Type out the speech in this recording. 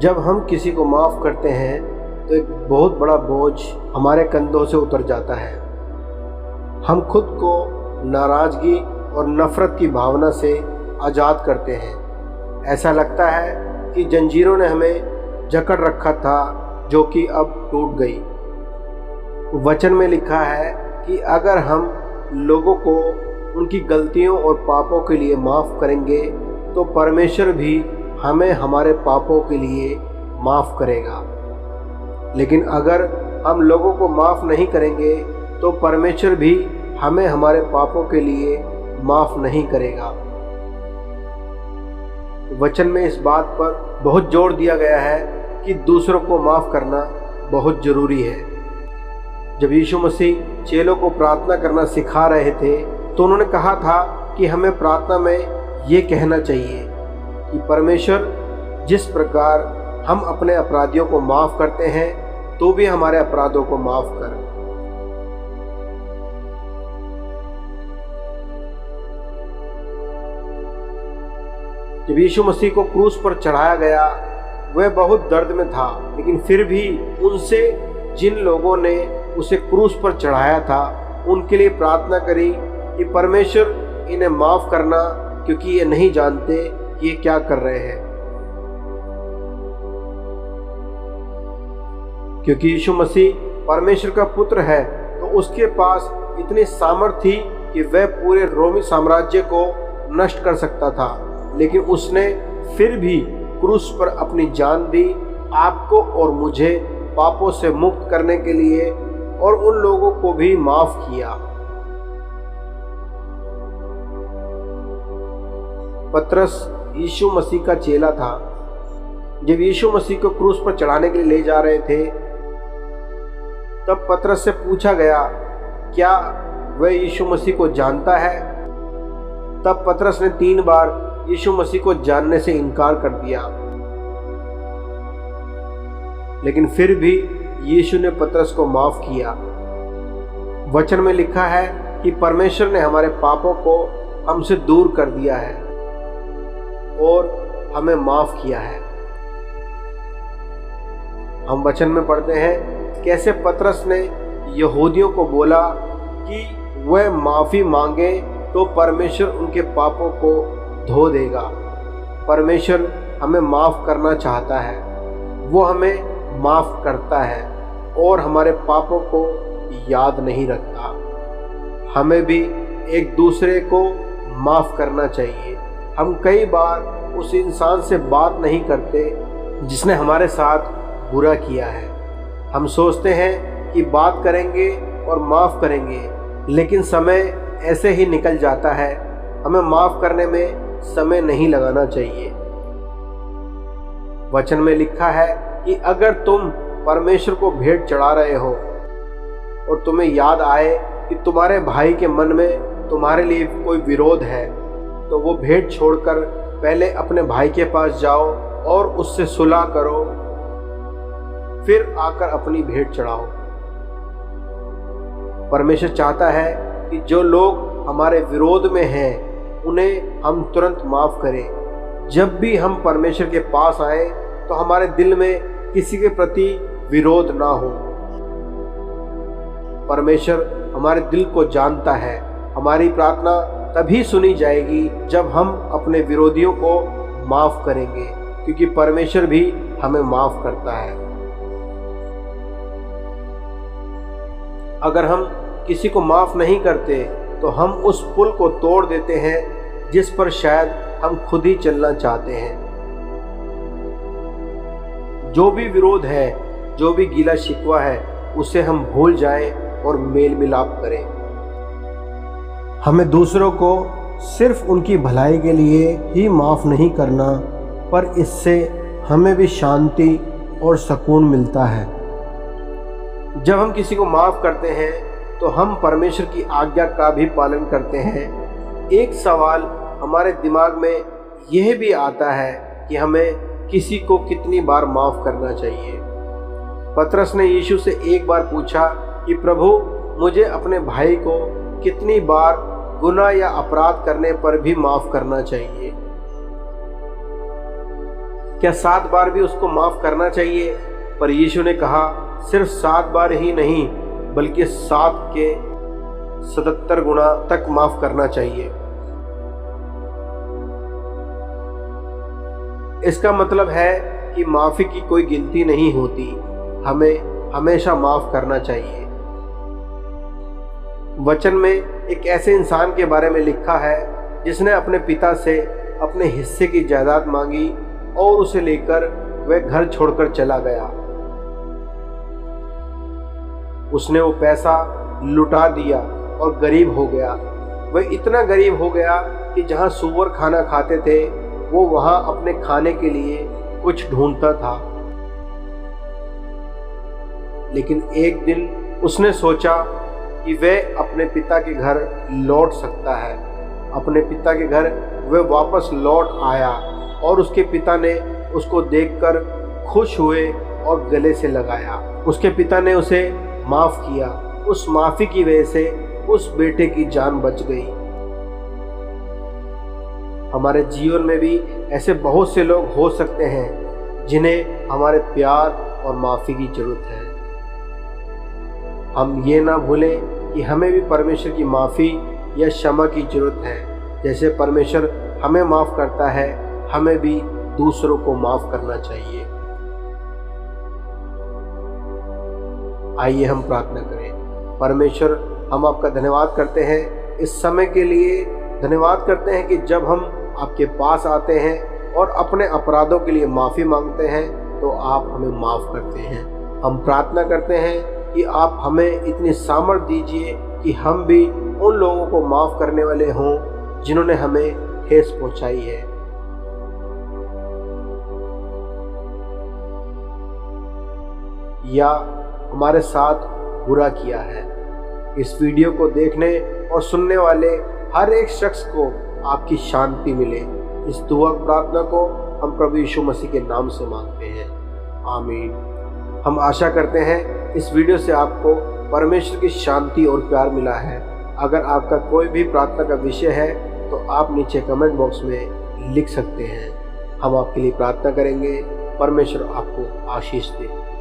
जब हम किसी को माफ़ करते हैं तो एक बहुत बड़ा बोझ हमारे कंधों से उतर जाता है। हम खुद को नाराज़गी और नफ़रत की भावना से आज़ाद करते हैं। ऐसा लगता है कि जंजीरों ने हमें जकड़ रखा था जो कि अब टूट गई। वचन में लिखा है कि अगर हम लोगों को उनकी गलतियों और पापों के लिए माफ़ करेंगे तो परमेश्वर भी हमें हमारे पापों के लिए माफ़ करेगा। लेकिन अगर हम लोगों को माफ़ नहीं करेंगे तो परमेश्वर भी हमें हमारे पापों के लिए माफ़ नहीं करेगा। वचन में इस बात पर बहुत जोर दिया गया है कि दूसरों को माफ़ करना बहुत ज़रूरी है। जब यीशु मसीह चेलों को प्रार्थना करना सिखा रहे थे तो उन्होंने कहा था कि हमें प्रार्थना में ये कहना चाहिए कि परमेश्वर जिस प्रकार हम अपने अपराधियों को माफ़ करते हैं तो भी हमारे अपराधों को माफ़ कर। जब यीशु मसीह को क्रूस पर चढ़ाया गया वह बहुत दर्द में था, लेकिन फिर भी उनसे जिन लोगों ने उसे क्रूस पर चढ़ाया था उनके लिए प्रार्थना करी कि परमेश्वर इन्हें माफ़ करना, क्योंकि ये नहीं जानते कि ये क्या कर रहे हैं। क्योंकि यीशु मसीह परमेश्वर का पुत्र है तो उसके पास इतनी सामर्थ्य थी कि वह पूरे रोमी साम्राज्य को नष्ट कर सकता था, लेकिन उसने फिर भी क्रूस पर अपनी जान दी आपको और मुझे पापों से मुक्त करने के लिए, और उन लोगों को भी माफ किया। पतरस यीशु मसीह का चेला था। जब यीशु मसीह को क्रूस पर चढ़ाने के लिए ले जा रहे थे तब पतरस से पूछा गया, क्या वह यीशु मसीह को जानता है? तब पतरस ने 3 बार यीशु मसीह को जानने से इनकार कर दिया, लेकिन फिर भी यीशु ने पतरस को माफ किया। वचन में लिखा है कि परमेश्वर ने हमारे पापों को हमसे दूर कर दिया है और हमें माफ किया है। हम वचन में पढ़ते हैं कैसे पतरस ने यहूदियों को बोला कि वह माफी मांगे तो परमेश्वर उनके पापों को धो देगा। परमेश्वर हमें माफ करना चाहता है, वो हमें माफ करता है और हमारे पापों को याद नहीं रखता। हमें भी एक दूसरे को माफ करना चाहिए। हम कई बार उस इंसान से बात नहीं करते जिसने हमारे साथ बुरा किया है। हम सोचते हैं कि बात करेंगे और माफ करेंगे, लेकिन समय ऐसे ही निकल जाता है। हमें माफ करने में समय नहीं लगाना चाहिए। वचन में लिखा है कि अगर तुम परमेश्वर को भेंट चढ़ा रहे हो और तुम्हें याद आए कि तुम्हारे भाई के मन में तुम्हारे लिए कोई विरोध है, तो वो भेंट छोड़कर पहले अपने भाई के पास जाओ और उससे सुलह करो, फिर आकर अपनी भेंट चढ़ाओ। परमेश्वर चाहता है कि जो लोग हमारे विरोध में हैं उन्हें हम तुरंत माफ करें। जब भी हम परमेश्वर के पास आए तो हमारे दिल में किसी के प्रति विरोध ना हो। परमेश्वर हमारे दिल को जानता है। हमारी प्रार्थना तभी सुनी जाएगी जब हम अपने विरोधियों को माफ करेंगे, क्योंकि परमेश्वर भी हमें माफ करता है। अगर हम किसी को माफ नहीं करते तो हम उस पुल को तोड़ देते हैं जिस पर शायद हम खुद ही चलना चाहते हैं। जो भी विरोध है, जो भी गीला शिकवा है, उसे हम भूल जाएं और मेल मिलाप करें। हमें दूसरों को सिर्फ उनकी भलाई के लिए ही माफ़ नहीं करना, पर इससे हमें भी शांति और सुकून मिलता है। जब हम किसी को माफ़ करते हैं तो हम परमेश्वर की आज्ञा का भी पालन करते हैं। एक सवाल हमारे दिमाग में यह भी आता है कि हमें किसी को कितनी बार माफ़ करना चाहिए। पतरस ने यीशु से एक बार पूछा कि प्रभु, मुझे अपने भाई को कितनी बार गुनाह या अपराध करने पर भी माफ़ करना चाहिए? क्या 7 बार भी उसको माफ़ करना चाहिए? पर यीशु ने कहा सिर्फ 7 बार ही नहीं बल्कि 7 के 77 गुना तक माफ़ करना चाहिए। इसका मतलब है कि माफ़ी की कोई गिनती नहीं होती, हमें हमेशा माफ़ करना चाहिए। वचन में एक ऐसे इंसान के बारे में लिखा है जिसने अपने पिता से अपने हिस्से की जायदाद मांगी और उसे लेकर वह घर छोड़कर चला गया। उसने वो पैसा लुटा दिया और गरीब हो गया। वह इतना गरीब हो गया कि जहां सूअर खाना खाते थे वो वहां अपने खाने के लिए कुछ ढूंढता था। लेकिन एक दिन उसने सोचा कि वह अपने पिता के घर लौट सकता है। अपने पिता के घर वह वापस लौट आया और उसके पिता ने उसको देखकर खुश हुए और गले से लगाया। उसके पिता ने उसे माफ़ किया। उस माफ़ी की वजह से उस बेटे की जान बच गई। हमारे जीवन में भी ऐसे बहुत से लोग हो सकते हैं जिन्हें हमारे प्यार और माफ़ी की ज़रूरत है। हम ये ना भूलें कि हमें भी परमेश्वर की माफ़ी या क्षमा की ज़रूरत है। जैसे परमेश्वर हमें माफ़ करता है, हमें भी दूसरों को माफ़ करना चाहिए। आइए हम प्रार्थना करें। परमेश्वर, हम आपका धन्यवाद करते हैं इस समय के लिए। धन्यवाद करते हैं कि जब हम आपके पास आते हैं और अपने अपराधों के लिए माफ़ी मांगते हैं तो आप हमें माफ़ करते हैं। हम प्रार्थना करते हैं कि आप हमें इतनी सामर्थ्य दीजिए कि हम भी उन लोगों को माफ़ करने वाले हों जिन्होंने हमें ठेस पहुंचाई है। या हमारे साथ बुरा किया है। इस वीडियो को देखने और सुनने वाले हर एक शख्स को आपकी शांति मिले। इस दुआ प्रार्थना को हम प्रभु यीशु मसीह के नाम से मांगते हैं, आमीन। हम आशा करते हैं इस वीडियो से आपको परमेश्वर की शांति और प्यार मिला है। अगर आपका कोई भी प्रार्थना का विषय है तो आप नीचे कमेंट बॉक्स में लिख सकते हैं। हम आपके लिए प्रार्थना करेंगे। परमेश्वर आपको आशीष दे।